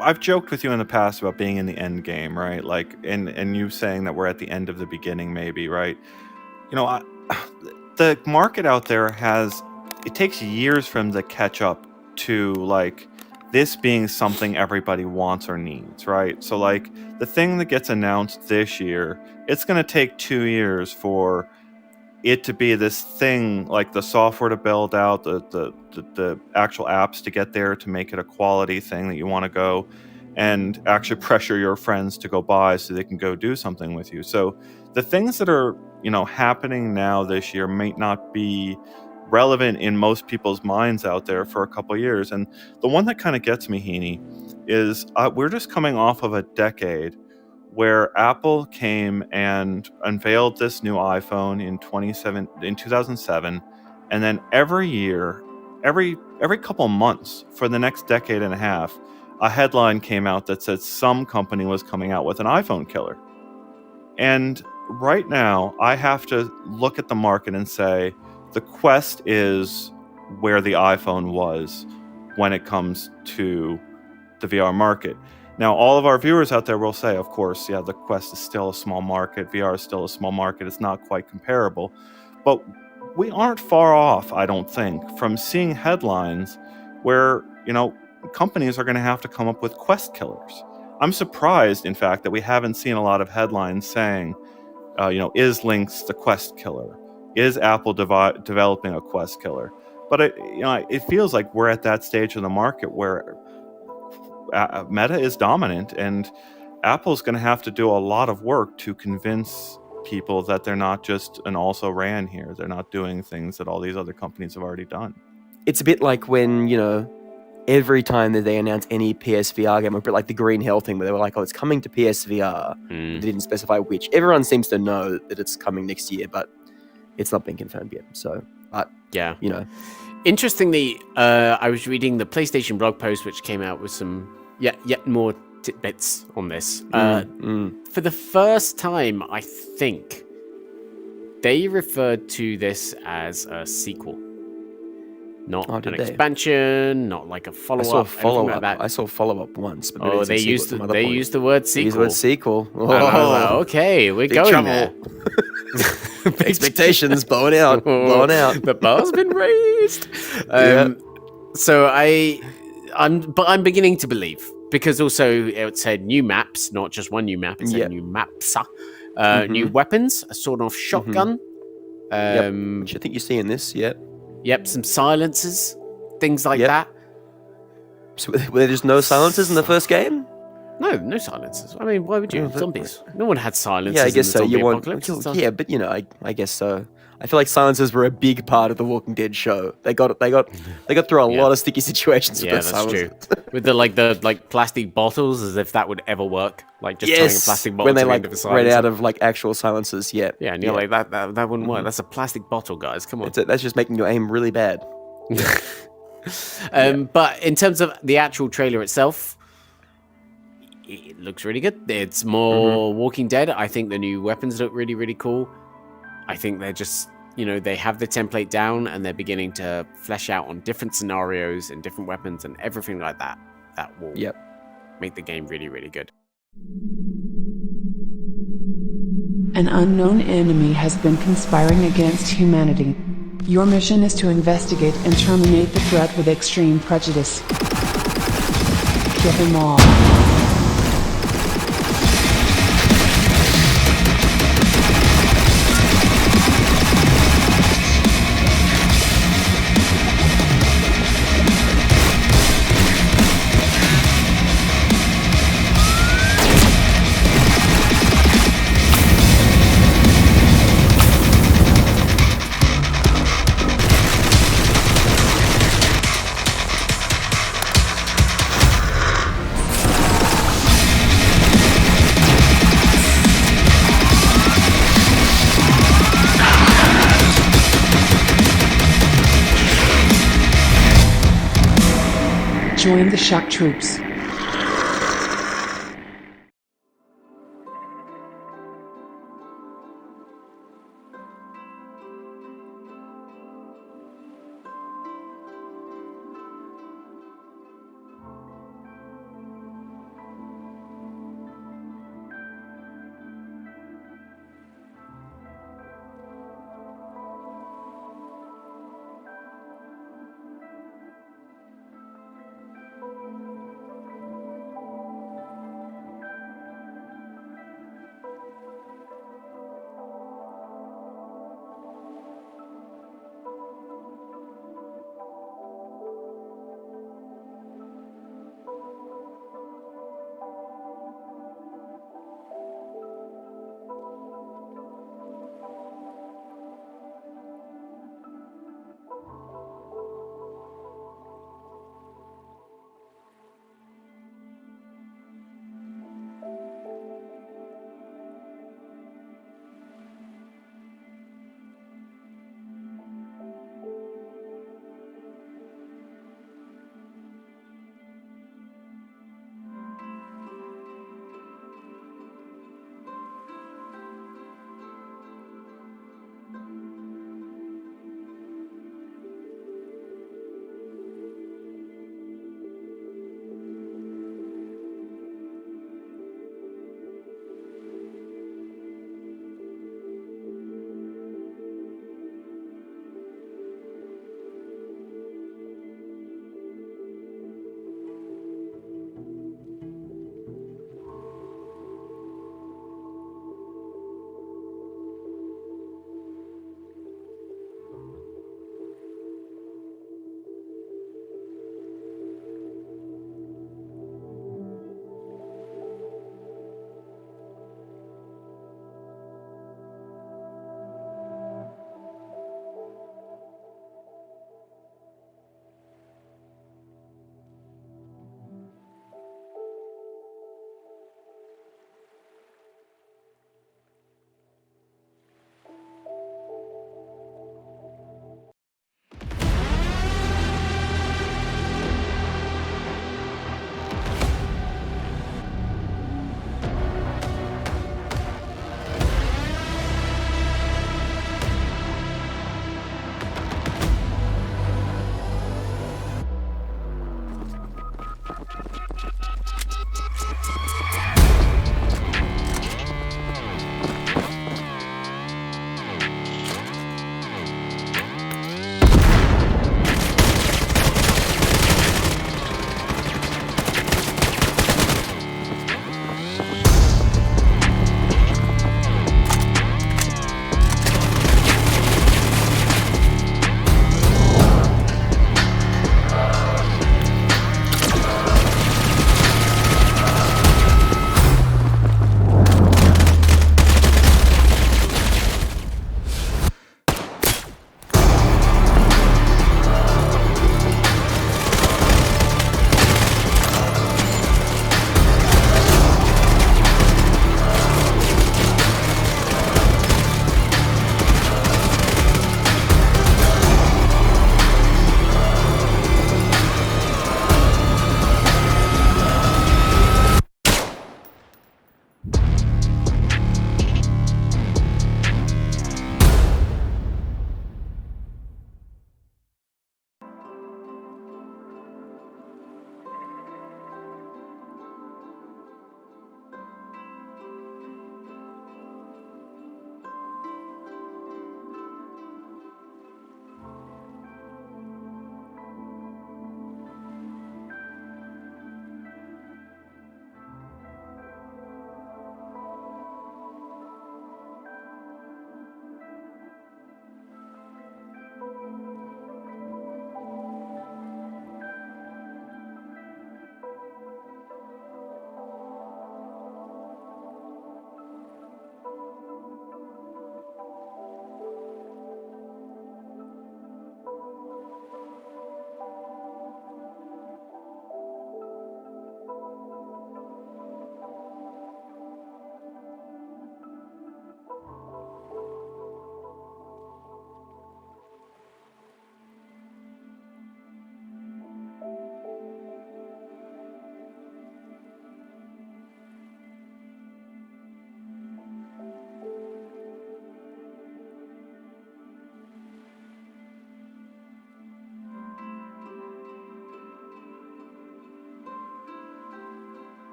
I've joked with you in the past about being in the end game, right? Like, and you saying that we're at the end of the beginning, maybe, right? You know, the market out there it takes years for them to catch up to like this being something everybody wants or needs, right? So like the thing that gets announced this year, it's going to take 2 years for it to be this thing, like the software to build out, the actual apps to get there to make it a quality thing that you want to go and actually pressure your friends to go buy so they can go do something with you. So the things that are, happening now this year might not be relevant in most people's minds out there for a couple of years. And the one that kind of gets me, Heaney, is we're just coming off of a decade where Apple came and unveiled this new iPhone in 2007, and then every year, every couple months for the next decade and a half, a headline came out that said some company was coming out with an iPhone killer. And right now, I have to look at the market and say the Quest is where the iPhone was when it comes to the VR market. Now, all of our viewers out there will say, of course, yeah, the Quest is still a small market. VR is still a small market. It's not quite comparable. But we aren't far off, I don't think, from seeing headlines where, companies are going to have to come up with Quest killers. I'm surprised, in fact, that we haven't seen a lot of headlines saying, is Lynx the Quest killer? Is Apple developing a Quest killer? But it feels like we're at that stage of the market where Meta is dominant, and Apple's going to have to do a lot of work to convince people that they're not just an also-ran here. They're not doing things that all these other companies have already done. It's a bit like when, every time that they announce any PSVR game, a bit like the Green Hell thing, where they were like, oh, it's coming to PSVR. They didn't specify which. Everyone seems to know that it's coming next year, but it's not been confirmed yet. So, but, yeah. Interestingly, I was reading the PlayStation blog post, which came out with some yet more tidbits on this. For the first time, I think, they referred to this as a sequel. Not an expansion, not like a follow-up. I saw follow-up once. But they used the word sequel. They used the word sequel. Oh. And I was like, okay, we're going trouble. There. Expectations blowing out. The bar's been raised. So I'm beginning to believe, because also it said new maps, not just one new map. It said new maps, new weapons, a sawed-off shotgun, which I think you see in this. Yep, some silencers, things like that. So were there just no silencers in the first game? No silencers. I mean, why would you? Zombies. No one had silencers. Yeah, I guess in the so. apocalypse. Yeah, but I guess so. I feel like silencers were a big part of the Walking Dead show. They got through a lot of sticky situations with those silencers. That's true. With the plastic bottles, as if that would ever work. Like just tying a plastic bottle when they to the end of a silencer. ran out of actual silencers. Yeah, and you're like that wouldn't work. That's a plastic bottle, guys. Come on. That's just making your aim really bad. But in terms of the actual trailer itself, it looks really good. It's more Walking Dead. I think the new weapons look really, really cool. I think they're just, they have the template down and they're beginning to flesh out on different scenarios and different weapons and everything like that. That will make the game really, really good. An unknown enemy has been conspiring against humanity. Your mission is to investigate and terminate the threat with extreme prejudice. Kill them all. Join the shock troops.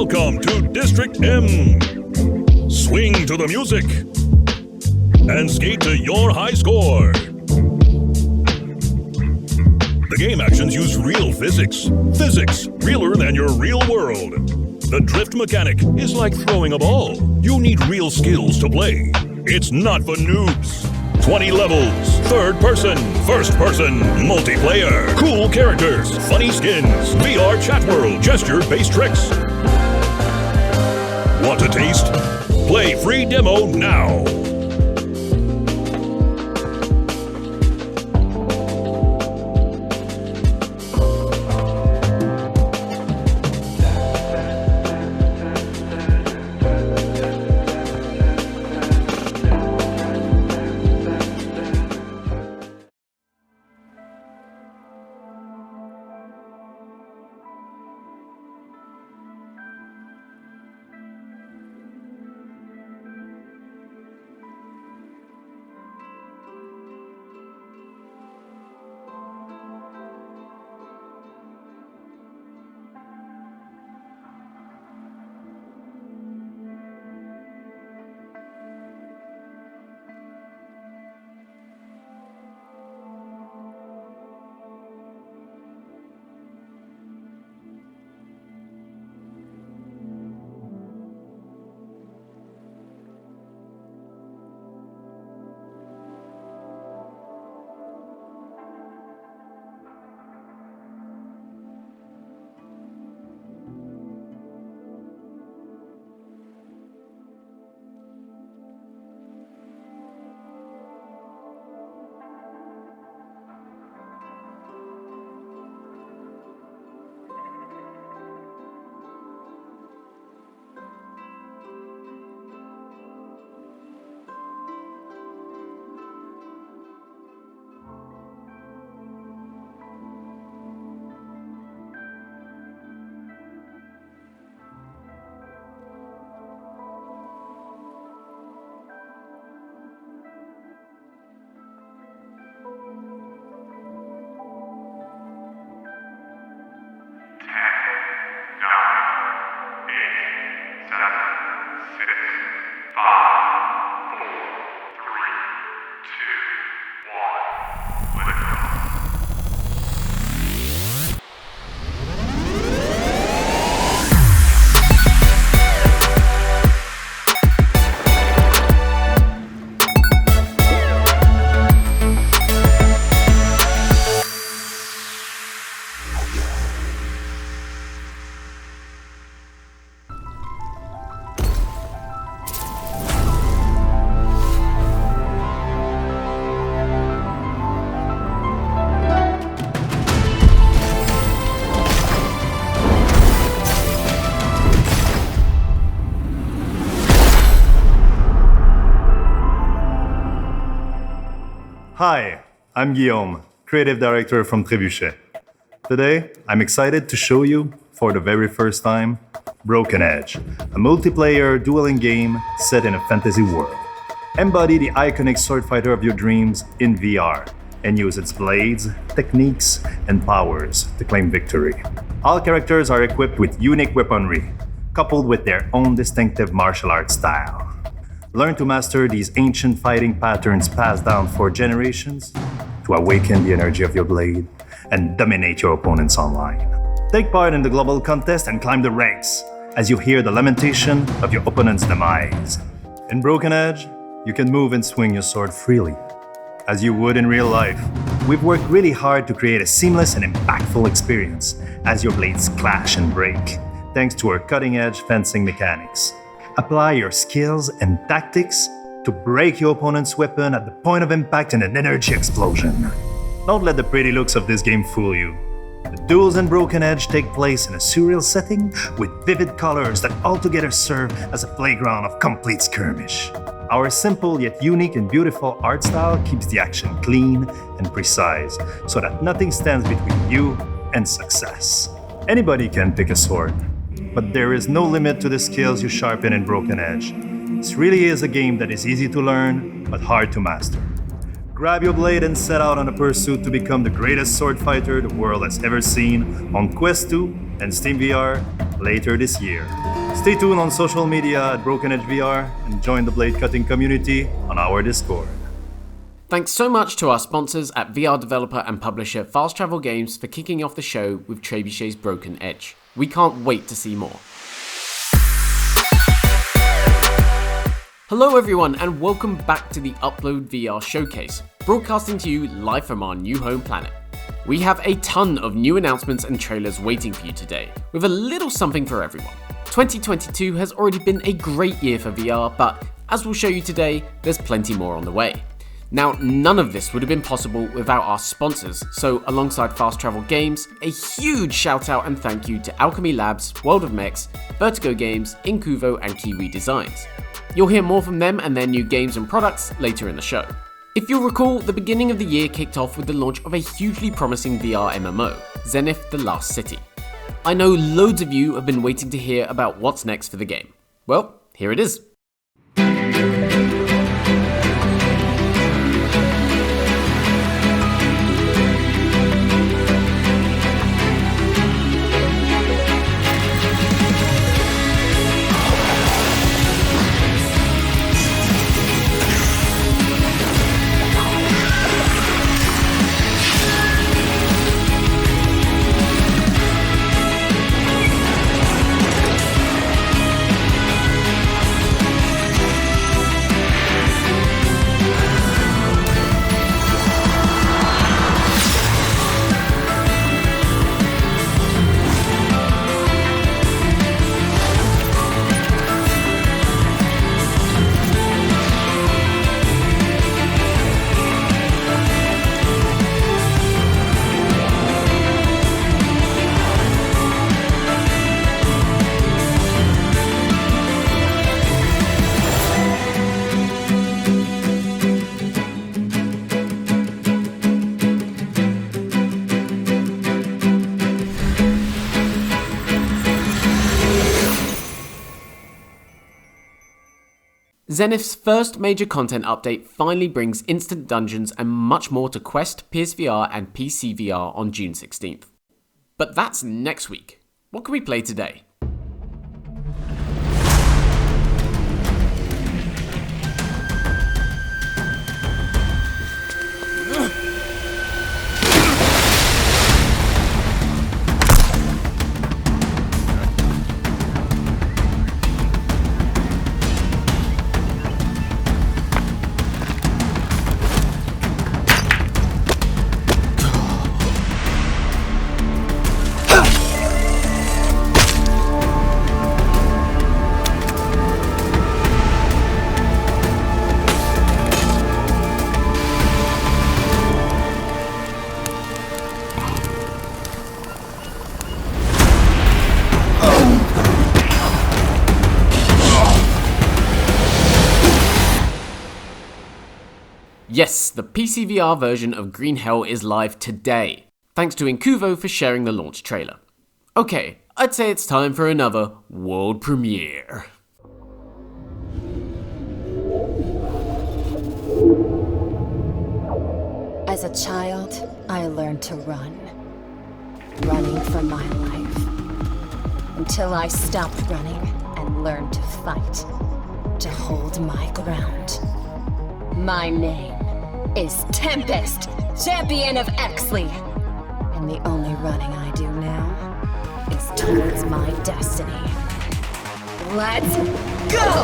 Welcome to District M. Swing to the music and skate to your high score. The game actions use real physics. Physics realer than your real world. The drift mechanic is like throwing a ball. You need real skills to play. It's not for noobs. 20 levels, third person, first person, multiplayer, cool characters, funny skins, VR chat world, gesture-based tricks. Want a taste? Play free demo now. Hi, I'm Guillaume, creative director from Trebuchet. Today, I'm excited to show you, for the very first time, Broken Edge, a multiplayer dueling game set in a fantasy world. Embody the iconic sword fighter of your dreams in VR and use its blades, techniques, and powers to claim victory. All characters are equipped with unique weaponry, coupled with their own distinctive martial arts style. Learn to master these ancient fighting patterns passed down for generations to awaken the energy of your blade and dominate your opponents online. Take part in the global contest and climb the ranks as you hear the lamentation of your opponent's demise. In Broken Edge, you can move and swing your sword freely, as you would in real life. We've worked really hard to create a seamless and impactful experience as your blades clash and break, thanks to our cutting-edge fencing mechanics. Apply your skills and tactics to break your opponent's weapon at the point of impact in an energy explosion. Don't let the pretty looks of this game fool you. The duels in Broken Edge take place in a surreal setting with vivid colors that altogether serve as a playground of complete skirmish. Our simple yet unique and beautiful art style keeps the action clean and precise so that nothing stands between you and success. Anybody can pick a sword, but there is no limit to the skills you sharpen in Broken Edge. This really is a game that is easy to learn, but hard to master. Grab your blade and set out on a pursuit to become the greatest sword fighter the world has ever seen on Quest 2 and Steam VR later this year. Stay tuned on social media at Broken Edge VR and join the blade cutting community on our Discord. Thanks so much to our sponsors at VR developer and publisher Fast Travel Games for kicking off the show with Trebuchet's Broken Edge. We can't wait to see more. Hello everyone and welcome back to the UploadVR showcase, broadcasting to you live from our new home planet. We have a ton of new announcements and trailers waiting for you today, with a little something for everyone. 2022 has already been a great year for VR, but as we'll show you today, there's plenty more on the way. Now, none of this would have been possible without our sponsors, so alongside Fast Travel Games, a huge shout out and thank you to Alchemy Labs, World of Mechs, Vertigo Games, Incuvo and Kiwi Designs. You'll hear more from them and their new games and products later in the show. If you'll recall, the beginning of the year kicked off with the launch of a hugely promising VR MMO, Zenith: The Last City. I know loads of you have been waiting to hear about what's next for the game. Well, here it is. Zenith's first major content update finally brings instant dungeons and much more to Quest, PSVR and PC VR on June 16th. But that's next week. What can we play today? Yes, the PC VR version of Green Hell is live today, thanks to Incuvo for sharing the launch trailer. Okay, I'd say it's time for another world premiere. As a child, I learned to run. Running for my life. Until I stopped running and learned to fight. To hold my ground. My name is Tempest, champion of Exley. And the only running I do now is towards my destiny. Let's go!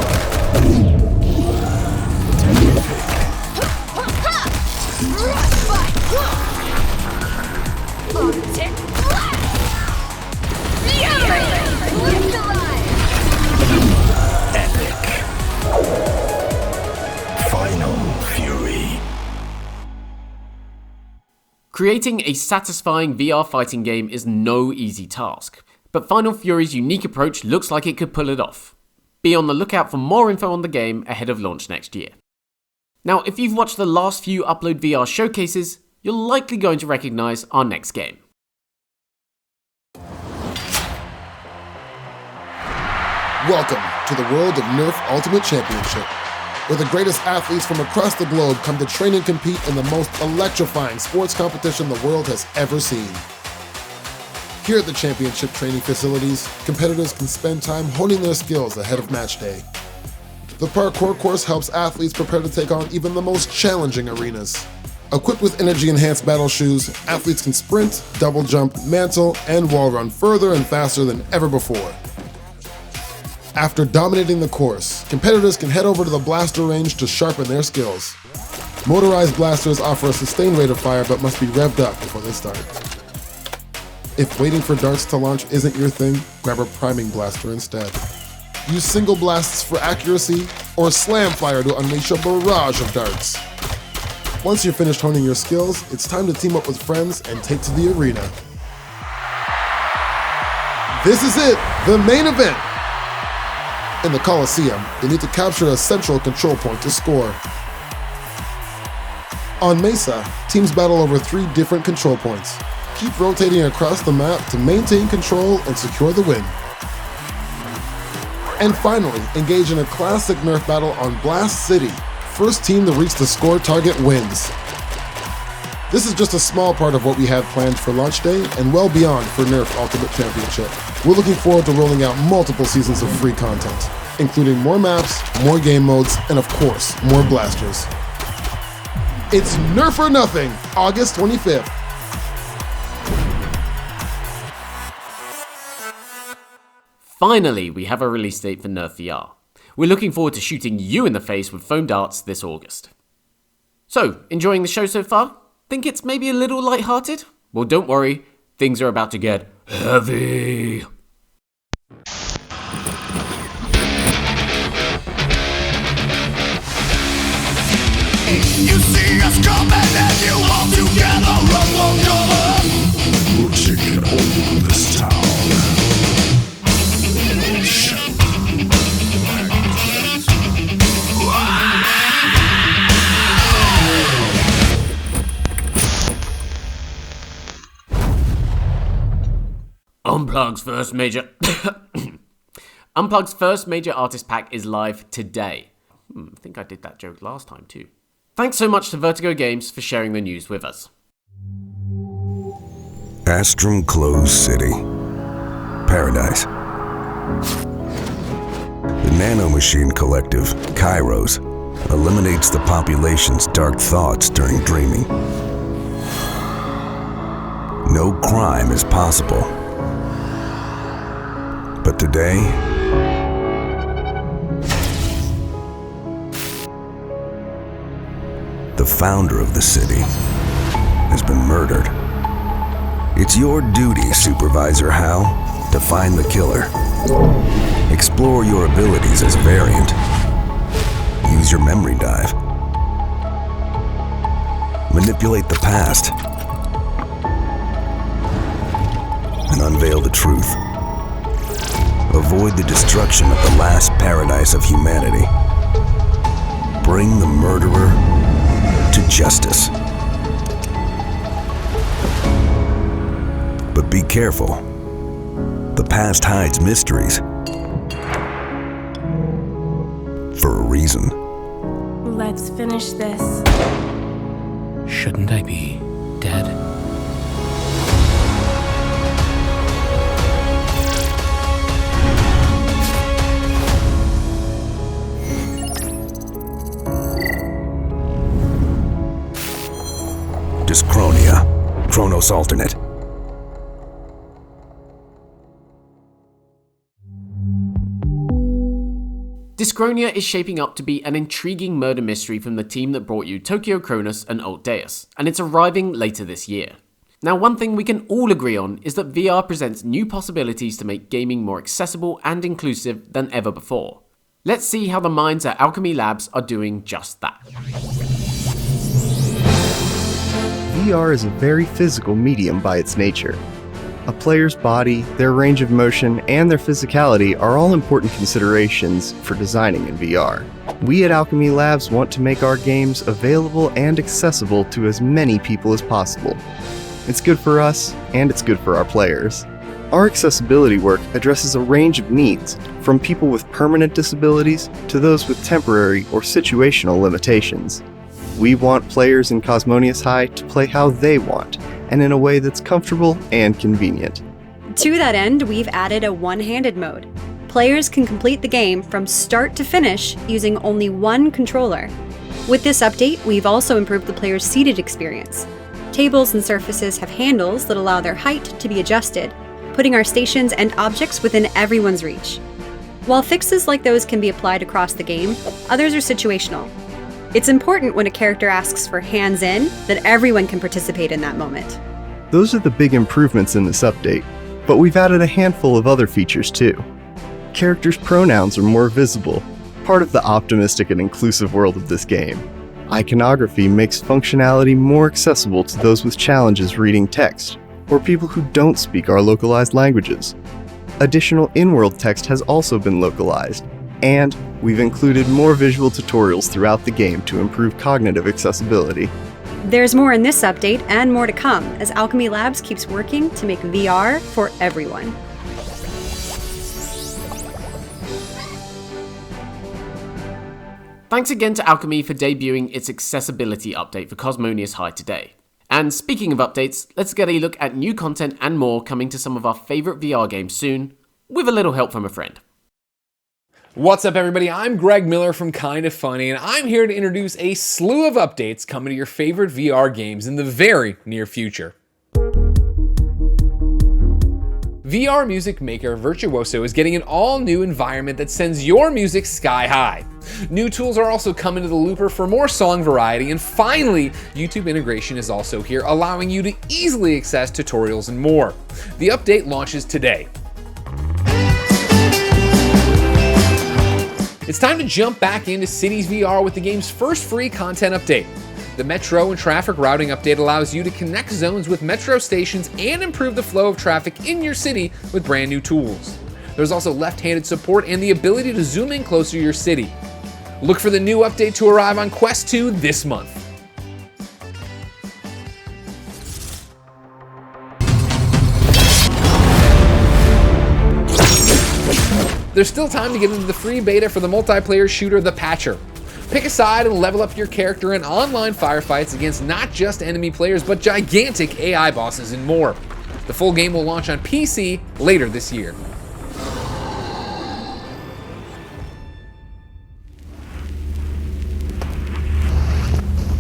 Epic. Final Fury. Creating a satisfying VR fighting game is no easy task, but Final Fury's unique approach looks like it could pull it off. Be on the lookout for more info on the game ahead of launch next year. Now, if you've watched the last few UploadVR showcases, you're likely going to recognize our next game. Welcome to the world of Nerf Ultimate Championship, where the greatest athletes from across the globe come to train and compete in the most electrifying sports competition the world has ever seen. Here at the championship training facilities, competitors can spend time honing their skills ahead of match day. The parkour course helps athletes prepare to take on even the most challenging arenas. Equipped with energy-enhanced battle shoes, athletes can sprint, double jump, mantle, and wall run further and faster than ever before. After dominating the course, competitors can head over to the blaster range to sharpen their skills. Motorized blasters offer a sustained rate of fire but must be revved up before they start. If waiting for darts to launch isn't your thing, grab a priming blaster instead. Use single blasts for accuracy, or slam fire to unleash a barrage of darts. Once you're finished honing your skills, it's time to team up with friends and take to the arena. This is it, the main event! In the Coliseum, you need to capture a central control point to score. On Mesa, teams battle over 3 different control points. Keep rotating across the map to maintain control and secure the win. And finally, engage in a classic Nerf battle on Blast City. First team to reach the score target wins. This is just a small part of what we have planned for launch day and well beyond for Nerf Ultimate Championship. We're looking forward to rolling out multiple seasons of free content, including more maps, more game modes, and of course, more blasters. It's Nerf or Nothing, August 25th. Finally, we have a release date for Nerf VR. We're looking forward to shooting you in the face with foam darts this August. So, enjoying the show so far? Think it's maybe a little lighthearted? Well, don't worry, things are about to get heavy. You see us coming and you all together run for cover. We're taking over this town. Unplugged's first major artist pack is live today. I think I did that joke last time too. Thanks so much to Vertigo Games for sharing the news with us. Astrum Closed City. Paradise. The nanomachine collective, Kairos, eliminates the population's dark thoughts during dreaming. No crime is possible. But today, the founder of the city has been murdered. It's your duty, Supervisor Hal, to find the killer. Explore your abilities as Variant. Use your memory dive. Manipulate the past. And unveil the truth. Avoid the destruction of the last paradise of humanity. Bring the murderer to justice. But be careful. The past hides mysteries. For a reason. Let's finish this. Shouldn't I be dead? Dyschronia, Chronos alternate. Dyschronia is shaping up to be an intriguing murder mystery from the team that brought you Tokyo Chronos and Alt Deus, and it's arriving later this year. Now, one thing we can all agree on is that VR presents new possibilities to make gaming more accessible and inclusive than ever before. Let's see how the minds at Alchemy Labs are doing just that. VR is a very physical medium by its nature. A player's body, their range of motion, and their physicality are all important considerations for designing in VR. We at Alchemy Labs want to make our games available and accessible to as many people as possible. It's good for us, and it's good for our players. Our accessibility work addresses a range of needs, from people with permanent disabilities to those with temporary or situational limitations. We want players in Cosmonious High to play how they want, and in a way that's comfortable and convenient. To that end, we've added a one-handed mode. Players can complete the game from start to finish using only one controller. With this update, we've also improved the player's seated experience. Tables and surfaces have handles that allow their height to be adjusted, putting our stations and objects within everyone's reach. While fixes like those can be applied across the game, others are situational. It's important when a character asks for hands in that everyone can participate in that moment. Those are the big improvements in this update, but we've added a handful of other features too. Characters' pronouns are more visible, part of the optimistic and inclusive world of this game. Iconography makes functionality more accessible to those with challenges reading text, or people who don't speak our localized languages. Additional in-world text has also been localized, and we've included more visual tutorials throughout the game to improve cognitive accessibility. There's more in this update and more to come as Alchemy Labs keeps working to make VR for everyone. Thanks again to Alchemy for debuting its accessibility update for Cosmonious High today. And speaking of updates, let's get a look at new content and more coming to some of our favourite VR games soon, with a little help from a friend. What's up, everybody? I'm Greg Miller from Kinda Funny, and I'm here to introduce a slew of updates coming to your favorite VR games in the very near future. VR music maker Virtuoso is getting an all-new environment that sends your music sky high. New tools are also coming to the Looper for more song variety, and finally, YouTube integration is also here, allowing you to easily access tutorials and more. The update launches today. It's time to jump back into Cities VR with the game's first free content update. The Metro and traffic routing update allows you to connect zones with Metro stations and improve the flow of traffic in your city with brand new tools. There's also left-handed support and the ability to zoom in closer to your city. Look for the new update to arrive on Quest 2 this month. There's still time to get into the free beta for the multiplayer shooter The Patcher. Pick a side and level up your character in online firefights against not just enemy players, but gigantic AI bosses and more. The full game will launch on PC later this year.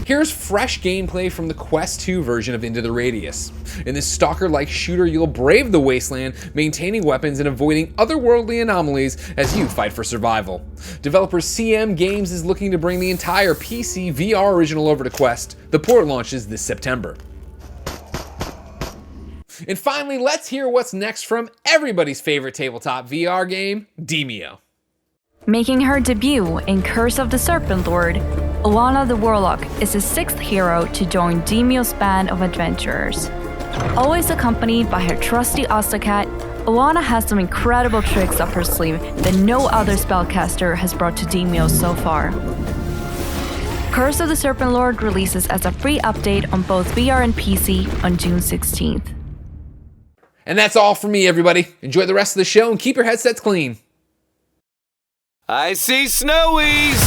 Here's fresh gameplay from the Quest 2 version of Into the Radius. In this stalker-like shooter, you'll brave the wasteland, maintaining weapons and avoiding otherworldly anomalies as you fight for survival. Developer CM Games is looking to bring the entire PC VR original over to Quest. The port launches this September. And finally, let's hear what's next from everybody's favorite tabletop VR game, Demeo. Making her debut in Curse of the Serpent Lord, Alana the Warlock is the 6th hero to join Demeo's band of adventurers. Always accompanied by her trusty Ostacat, Alana has some incredible tricks up her sleeve that no other spellcaster has brought to Demeo so far. Curse of the Serpent Lord releases as a free update on both VR and PC on June 16th. And that's all from me, everybody. Enjoy the rest of the show and keep your headsets clean. I see snowies!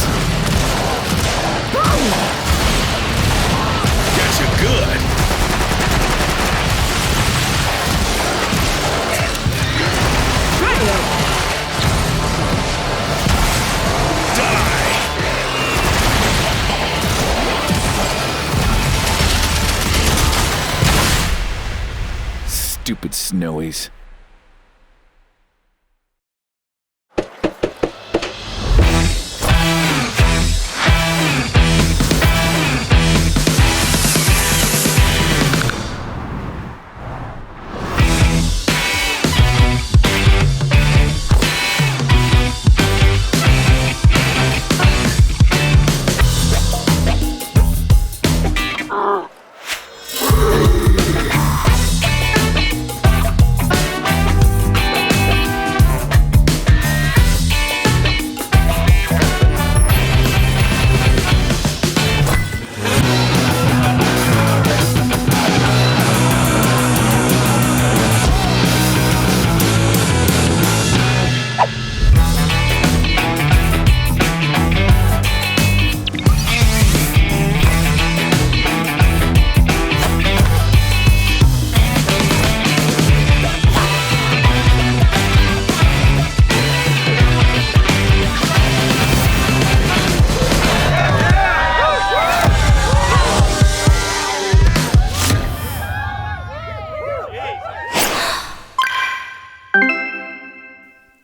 Gotcha good. Stupid snowies.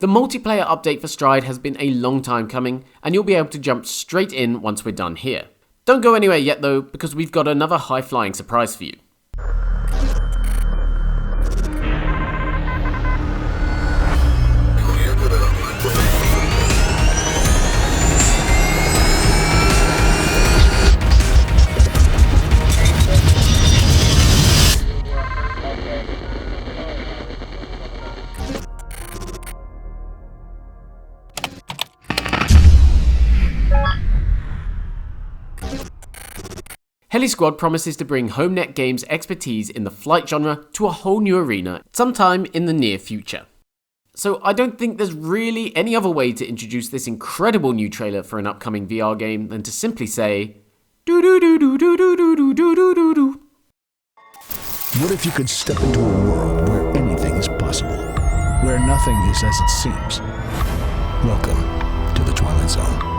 The multiplayer update for Stride has been a long time coming, and you'll be able to jump straight in once we're done here. Don't go anywhere yet though, because we've got another high-flying surprise for you. HeliSquad promises to bring HomeNet Games' expertise in the flight genre to a whole new arena sometime in the near future. So I don't think there's really any other way to introduce this incredible new trailer for an upcoming VR game than to simply say, doo doo doo doo doo doo doo doo doo doo doo. What if you could step into a world where anything is possible, where nothing is as it seems? Welcome to the Twilight Zone.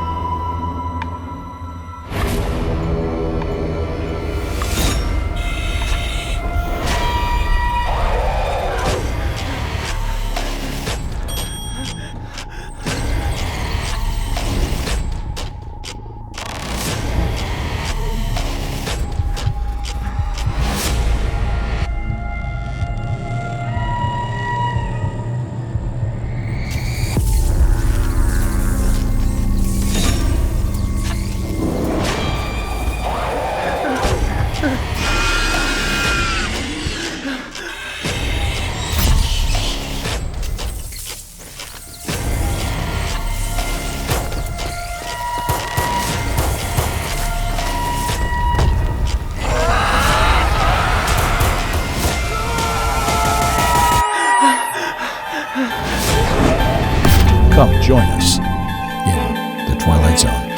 Come join us in the Twilight Zone.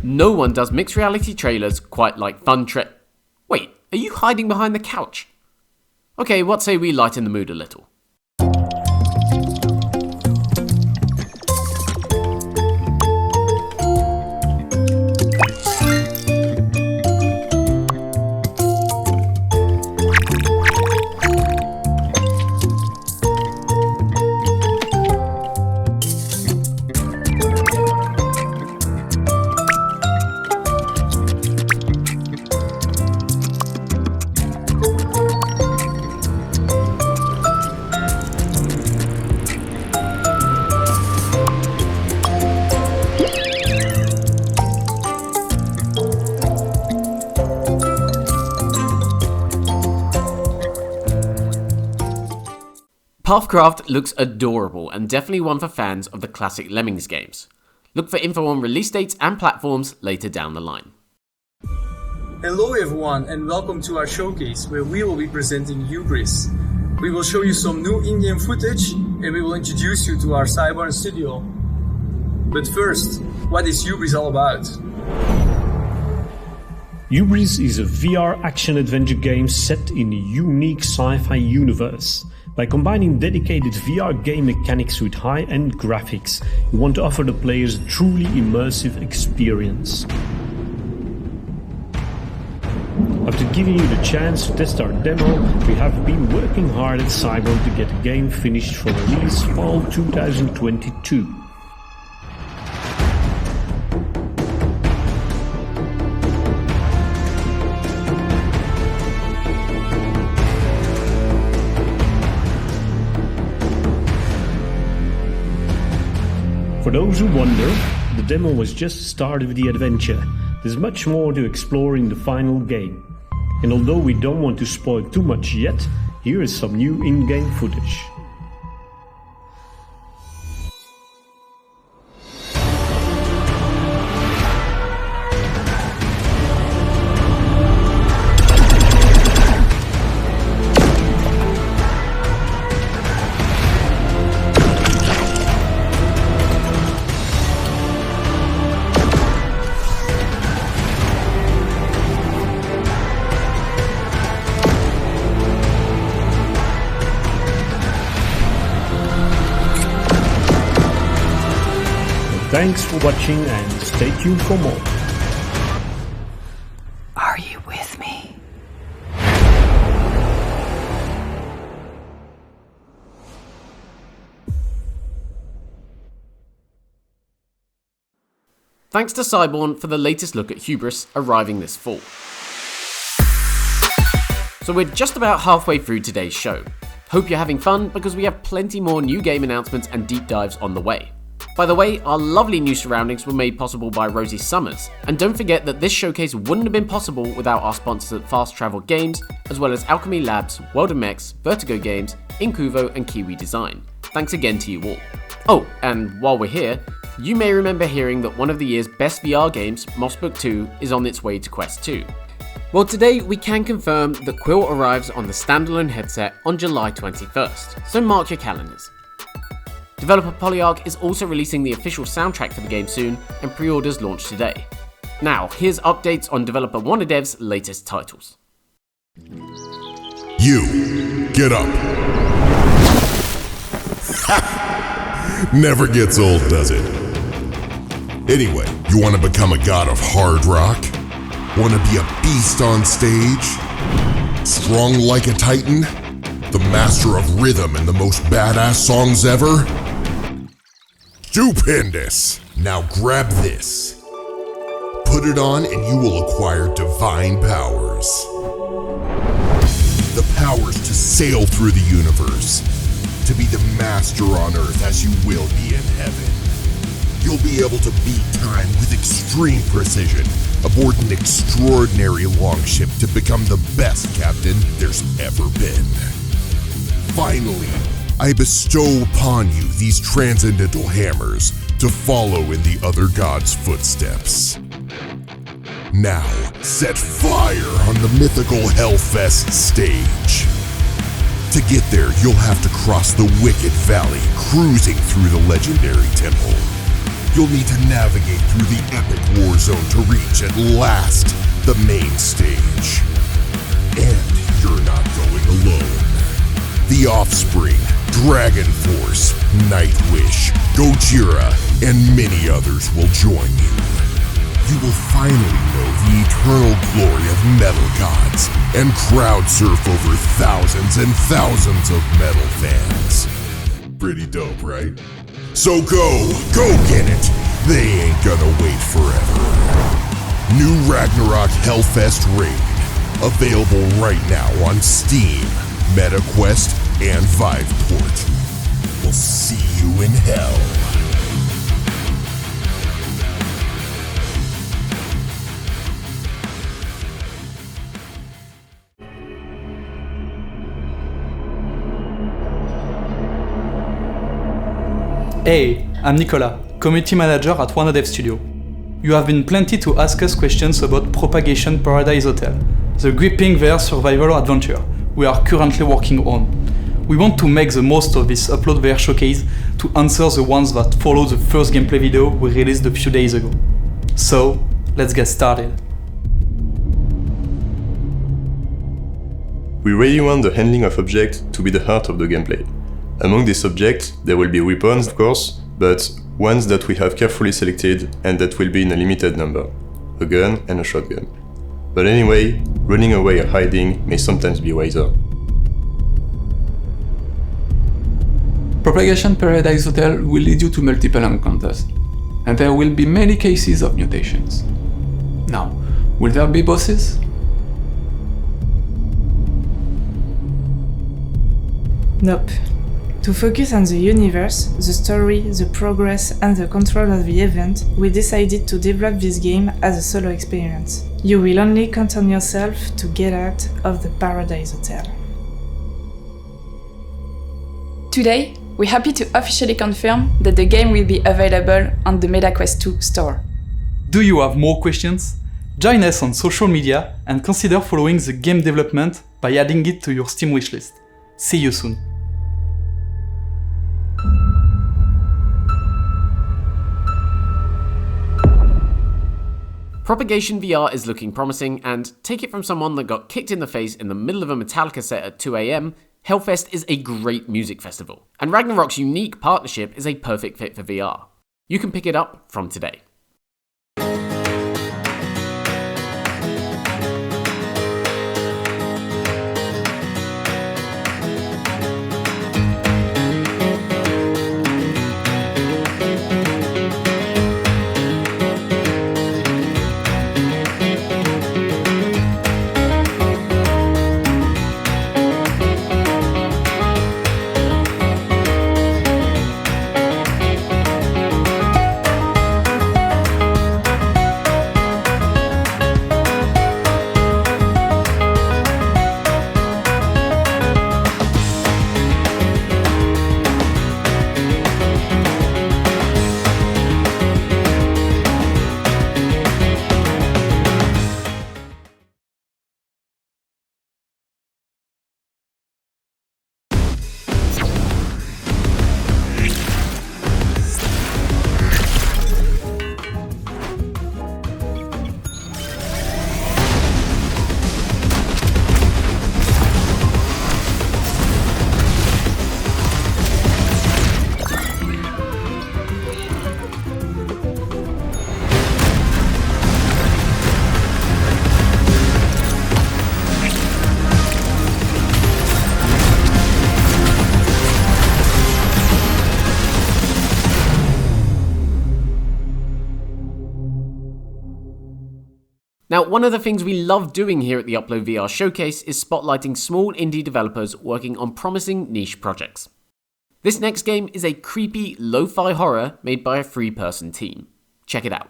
No one does mixed reality trailers quite like Wait, are you hiding behind the couch? Okay, what say we lighten the mood a little? PathCraft looks adorable and definitely one for fans of the classic Lemmings games. Look for info on release dates and platforms later down the line. Hello everyone and welcome to our showcase where we will be presenting Hubris. We will show you some new in-game footage and we will introduce you to our Cyborn studio. But first, what is Hubris all about? Hubris is a VR action-adventure game set in a unique sci-fi universe. By combining dedicated VR game mechanics with high-end graphics, we want to offer the players a truly immersive experience. After giving you the chance to test our demo, we have been working hard at Cyborn to get the game finished for release fall 2022. For those who wonder, the demo was just the start of the adventure. There's much more to explore in the final game. And although we don't want to spoil too much yet, here is some new in-game footage. Thanks for watching and stay tuned for more. Are you with me? Thanks to Cyborn for the latest look at Hubris arriving this fall. So we're just about halfway through today's show. Hope you're having fun because we have plenty more new game announcements and deep dives on the way. By the way, our lovely new surroundings were made possible by Rosie Summers, and don't forget that this showcase wouldn't have been possible without our sponsors at Fast Travel Games, as well as Alchemy Labs, World of Mechs, Vertigo Games, Incuvo and Kiwi Design. Thanks again to you all. Oh, and while we're here, you may remember hearing that one of the year's best VR games, Mossbook 2, is on its way to Quest 2. Well, today we can confirm that Quill arrives on the standalone headset on July 21st, so mark your calendars. Developer Polyarch is also releasing the official soundtrack for the game soon, and pre-orders launch today. Now, here's updates on developer WannaDev's latest titles. You, get up. Never gets old, does it? Anyway, you want to become a god of hard rock? Want to be a beast on stage? Strong like a titan? The master of rhythm and the most badass songs ever? Stupendous! Now grab this. Put it on and you will acquire divine powers. The powers to sail through the universe. To be the master on Earth as you will be in heaven. You'll be able to beat time with extreme precision aboard an extraordinary longship to become the best captain there's ever been. Finally, I bestow upon you these transcendental hammers to follow in the other gods' footsteps. Now, set fire on the mythical Hellfest stage. To get there, you'll have to cross the Wicked Valley, cruising through the legendary temple. You'll need to navigate through the epic war zone to reach, at last, the main stage. And you're not going alone. The Offspring, Dragon Force, Nightwish, Gojira, and many others will join you. You will finally know the eternal glory of metal gods and crowd surf over thousands and thousands of metal fans. Pretty dope, right? So go get it! They ain't gonna wait forever. New Ragnarock Hellfest Raid, available right now on Steam, MetaQuest, and Viveport. We'll see you in hell. Hey, I'm Nicolas, Community Manager at WannaDev Studio. You have been plenty to ask us questions about Propagation Paradise Hotel, the gripping VR survival adventure we are currently working on. We want to make the most of this UploadVR showcase to answer the ones that follow the first gameplay video we released a few days ago. So, let's get started. We really want the handling of objects to be the heart of the gameplay. Among these objects, there will be weapons, of course, but ones that we have carefully selected and that will be in a limited number. A gun and a shotgun. But anyway, running away or hiding may sometimes be wiser. Propagation Paradise Hotel will lead you to multiple encounters, and there will be many cases of mutations. Now, will there be bosses? Nope. To focus on the universe, the story, the progress, and the control of the event, we decided to develop this game as a solo experience. You will only count on yourself to get out of the Paradise Hotel. Today, we're happy to officially confirm that the game will be available on the MetaQuest 2 store. Do you have more questions? Join us on social media and consider following the game development by adding it to your Steam wishlist. See you soon. Propagation VR is looking promising, and take it from someone that got kicked in the face in the middle of a Metallica set at 2 AM, Hellfest is a great music festival, and Ragnarock's unique partnership is a perfect fit for VR. You can pick it up from today. Now, one of the things we love doing here at the UploadVR Showcase is spotlighting small indie developers working on promising niche projects. This next game is a creepy, lo-fi horror made by a 3-person team. Check it out.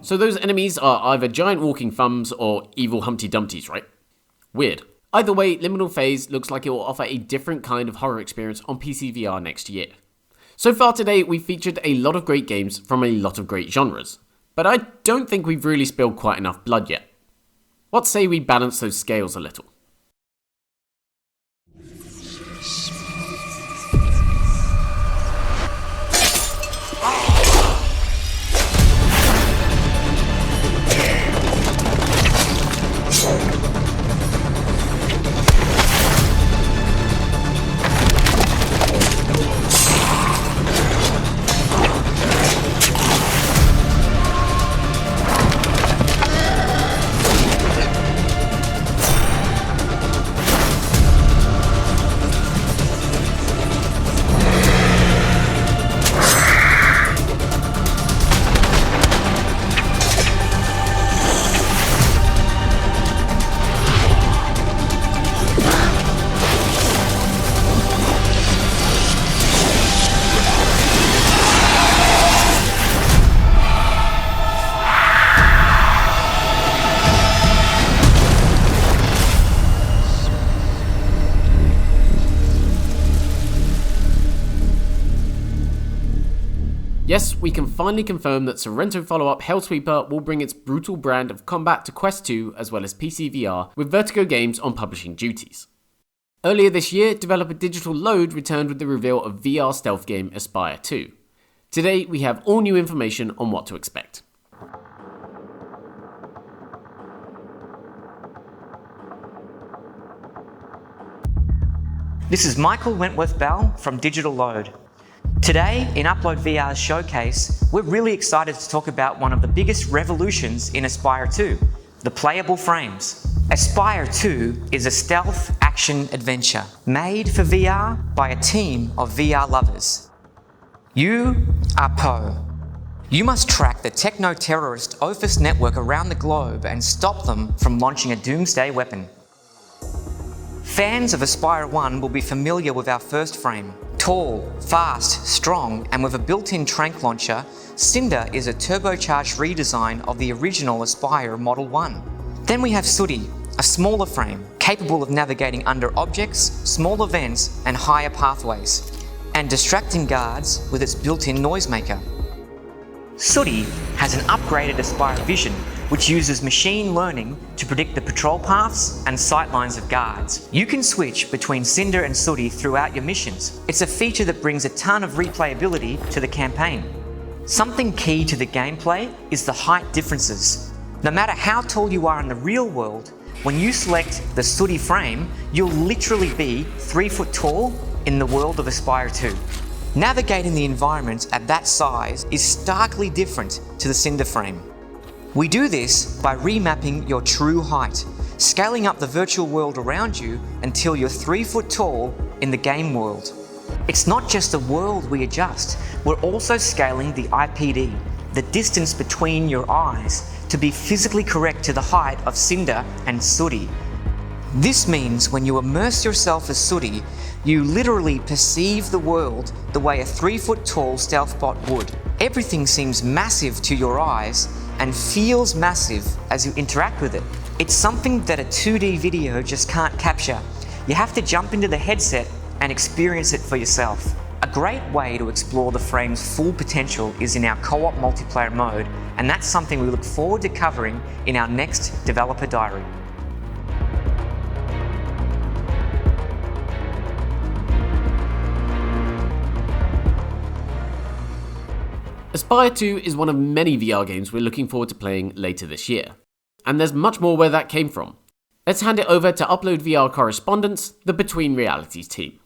So those enemies are either giant walking thumbs or evil Humpty Dumptys, right? Weird. Either way, Liminal Phase looks like it will offer a different kind of horror experience on PC VR next year. So far today, we've featured a lot of great games from a lot of great genres, but I don't think we've really spilled quite enough blood yet. What say we balance those scales a little? Yes, we can finally confirm that Sorrento follow-up Hellsweeper will bring its brutal brand of combat to Quest 2 as well as PC VR, with Vertigo Games on publishing duties. Earlier this year, developer Digital Load returned with the reveal of VR stealth game Espire 2. Today, we have all new information on what to expect. This is Michael Wentworth-Bell from Digital Load. Today, in UploadVR's showcase, we're really excited to talk about one of the biggest revolutions in Espire 2, the playable frames. Espire 2 is a stealth action adventure made for VR by a team of VR lovers. You are Poe. You must track the techno-terrorist Ophis network around the globe and stop them from launching a doomsday weapon. Fans of Espire 1 will be familiar with our first frame. Tall, fast, strong, and with a built-in tranq launcher, Cinder is a turbocharged redesign of the original Espire Model 1. Then we have Sooty, a smaller frame, capable of navigating under objects, smaller vents, and higher pathways, and distracting guards with its built-in noisemaker. Sooty has an upgraded Espire vision, which uses machine learning to predict the patrol paths and sightlines of guards. You can switch between Cinder and Sooty throughout your missions. It's a feature that brings a ton of replayability to the campaign. Something key to the gameplay is the height differences. No matter how tall you are in the real world, when you select the Sooty frame, you'll literally be 3 foot tall in the world of Espire 2. Navigating the environment at that size is starkly different to the Cinder frame. We do this by remapping your true height, scaling up the virtual world around you until you're 3 foot tall in the game world. It's not just the world we adjust, we're also scaling the IPD, the distance between your eyes, to be physically correct to the height of Cinder and Sooty. This means when you immerse yourself as Sooty, you literally perceive the world the way a 3 foot tall stealth bot would. Everything seems massive to your eyes and feels massive as you interact with it. It's something that a 2D video just can't capture. You have to jump into the headset and experience it for yourself. A great way to explore the frame's full potential is in our co-op multiplayer mode, and that's something we look forward to covering in our next developer diary. Espire 2 is one of many VR games we're looking forward to playing later this year. And there's much more where that came from. Let's hand it over to UploadVR correspondents, the Between Realities team.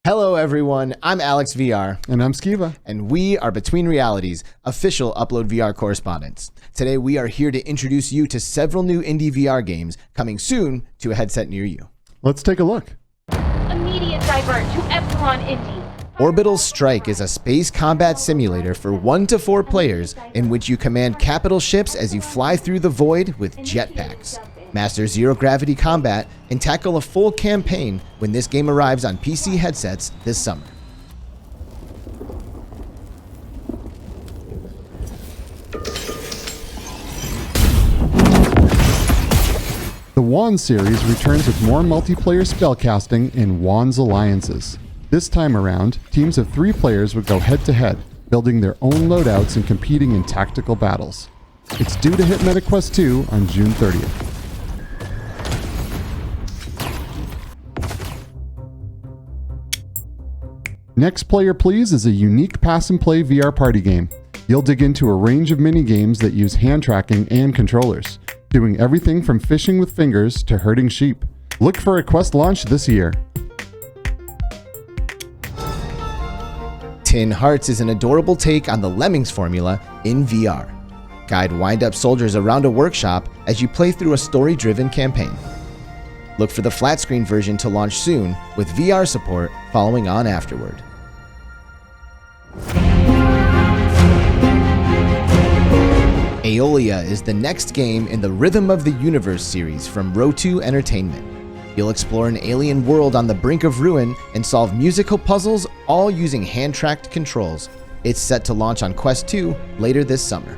Hello everyone, I'm Alex VR. And I'm Skiva. And we are Between Realities, official UploadVR correspondents. Today we are here to introduce you to several new indie VR games coming soon to a headset near you. Let's take a look. Immediate divert to Epsilon Indy. Orbital Strike is a space combat simulator for 1 to 4 players in which you command capital ships as you fly through the void with jetpacks. Master zero-gravity combat and tackle a full campaign when this game arrives on PC headsets this summer. The Wands series returns with more multiplayer spellcasting in Wands Alliances. This time around, teams of 3 players would go head-to-head, building their own loadouts and competing in tactical battles. It's due to hit MetaQuest 2 on June 30th. Next Player Please is a unique pass-and-play VR party game. You'll dig into a range of mini-games that use hand tracking and controllers, doing everything from fishing with fingers to herding sheep. Look for a Quest launch this year. Tin Hearts is an adorable take on the Lemmings formula in VR. Guide wind-up soldiers around a workshop as you play through a story-driven campaign. Look for the flat-screen version to launch soon, with VR support following on afterward. Aeolia is the next game in the Rhythm of the Universe series from Rotu Entertainment. You'll explore an alien world on the brink of ruin and solve musical puzzles, all using hand-tracked controls. It's set to launch on Quest 2 later this summer.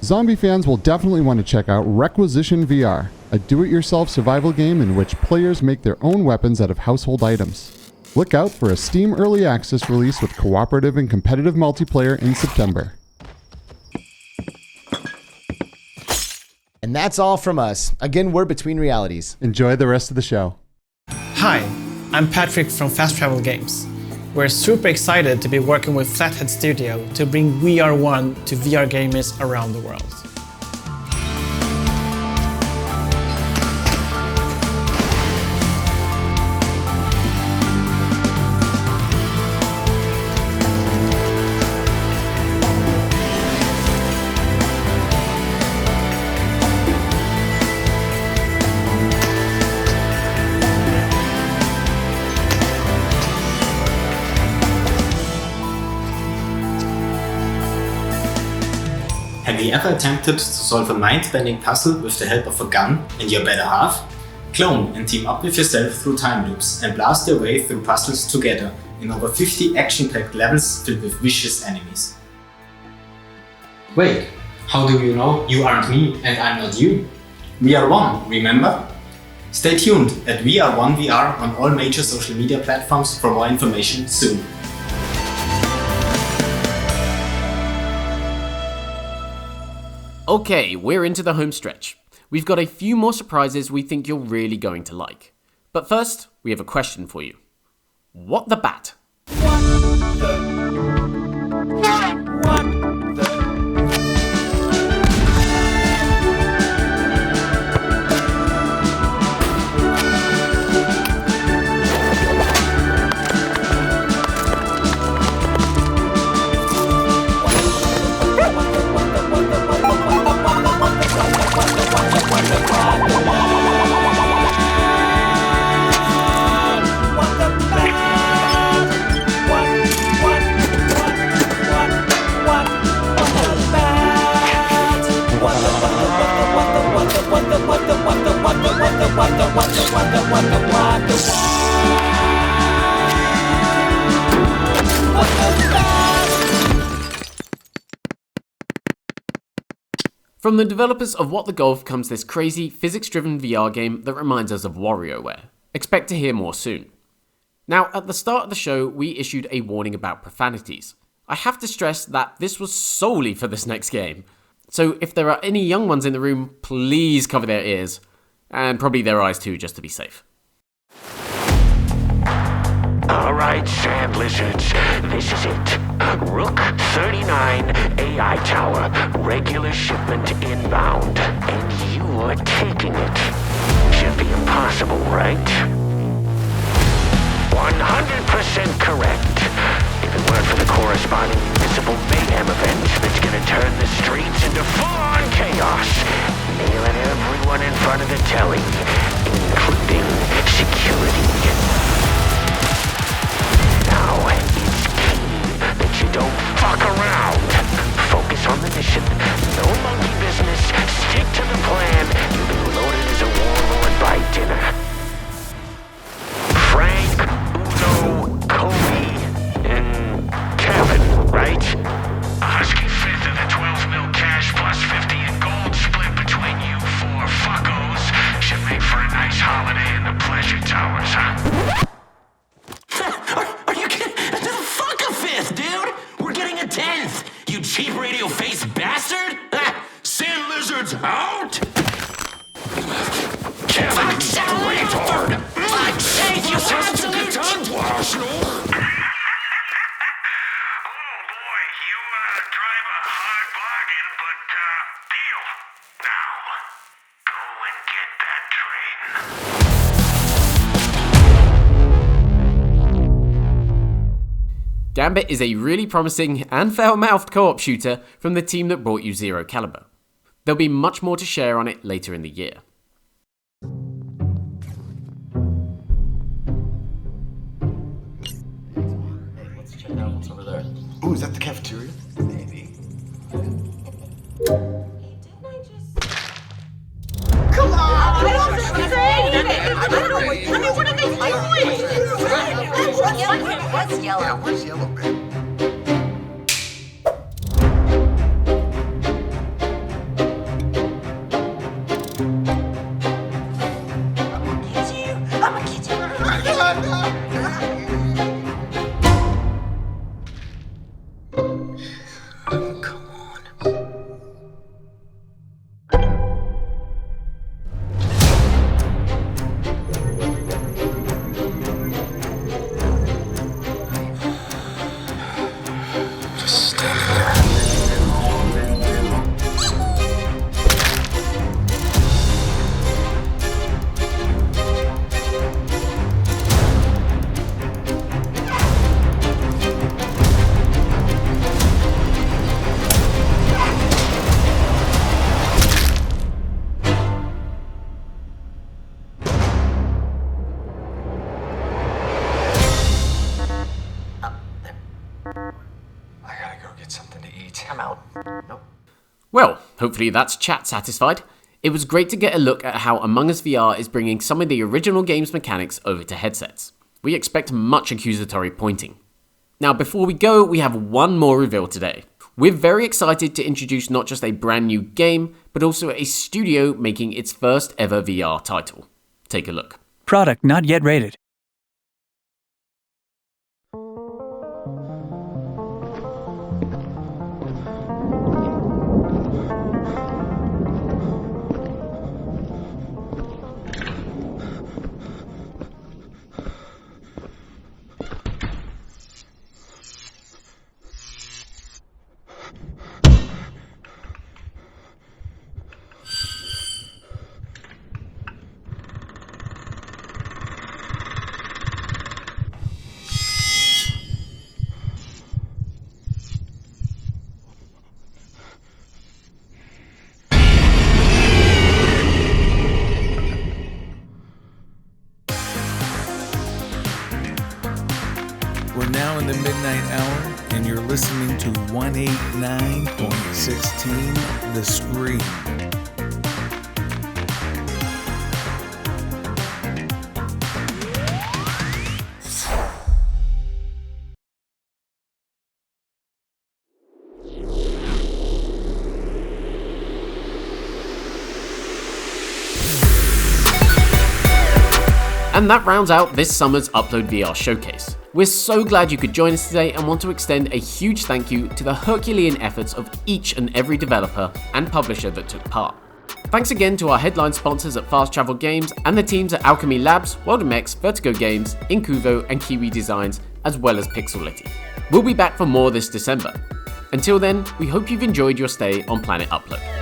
Zombie fans will definitely want to check out Requisition VR, a do-it-yourself survival game in which players make their own weapons out of household items. Look out for a Steam Early Access release with cooperative and competitive multiplayer in September. And that's all from us. Again, we're Between Realities. Enjoy the rest of the show. Hi, I'm Patrick from Fast Travel Games. We're super excited to be working with Flathead Studio to bring VR1 to VR gamers around the world. Have you ever attempted to solve a mind-bending puzzle with the help of a gun and your better half? Clone and team up with yourself through time loops and blast your way through puzzles together in over 50 action-packed levels filled with vicious enemies. Wait, how do you know you aren't me and I'm not you? We are one, remember? Stay tuned at VR on all major social media platforms for more information soon. Okay, we're into the home stretch. We've got a few more surprises we think you're really going to like. But first, we have a question for you. What the bat? From the developers of What the Golf comes this crazy, physics-driven VR game that reminds us of WarioWare. Expect to hear more soon. Now, at the start of the show, we issued a warning about profanities. I have to stress that this was solely for this next game. So if there are any young ones in the room, please cover their ears. And probably their eyes too, just to be safe. Alright, sand lizards, this is it. Rook 39 AI Tower, regular shipment inbound, and you are taking it. Should be impossible, right? 100% correct. If it weren't for the corresponding municipal mayhem event that's gonna turn the streets into full-on chaos, nailing everyone in front of the telly, including security. Now, it's key that you don't fuck around. Focus on the mission, no monkey business, stick to the plan. You've been loaded as a warlord by dinner. Frank, Uno, Kobe, and Kevin, right? A husky fifth of the 12 mil cash plus 50 in gold split between you four fuckos should make for a nice holiday in the pleasure towers, huh? Are you kidding? Fuck a fifth, dude! We're getting a 10th! You cheap radio face bastard! Sand lizards out! Kevin, retard! Fuck's sake, you absolute tongue blast! Gambit is a really promising and foul-mouthed co-op shooter from the team that brought you Zero Caliber. There'll be much more to share on it later in the year. Let's check out what's over there. Ooh, is that the cafeteria? Maybe. Come on! I mean, what are they doing? What's yellow? Yeah, what's yellow, babe? Well, hopefully that's chat satisfied. It was great to get a look at how Among Us VR is bringing some of the original game's mechanics over to headsets. We expect much accusatory pointing. Now before we go, we have one more reveal today. We're very excited to introduce not just a brand new game, but also a studio making its first ever VR title. Take a look. Product not yet rated. We're now in the midnight hour, and you're listening to 189.16 The Screen. And that rounds out this summer's UploadVR showcase. We're so glad you could join us today and want to extend a huge thank you to the Herculean efforts of each and every developer and publisher that took part. Thanks again to our headline sponsors at Fast Travel Games and the teams at Alchemy Labs, WorldMX, Vertigo Games, Incuvo and Kiwi Designs, as well as Pixelity. We'll be back for more this December. Until then, we hope you've enjoyed your stay on Planet Upload.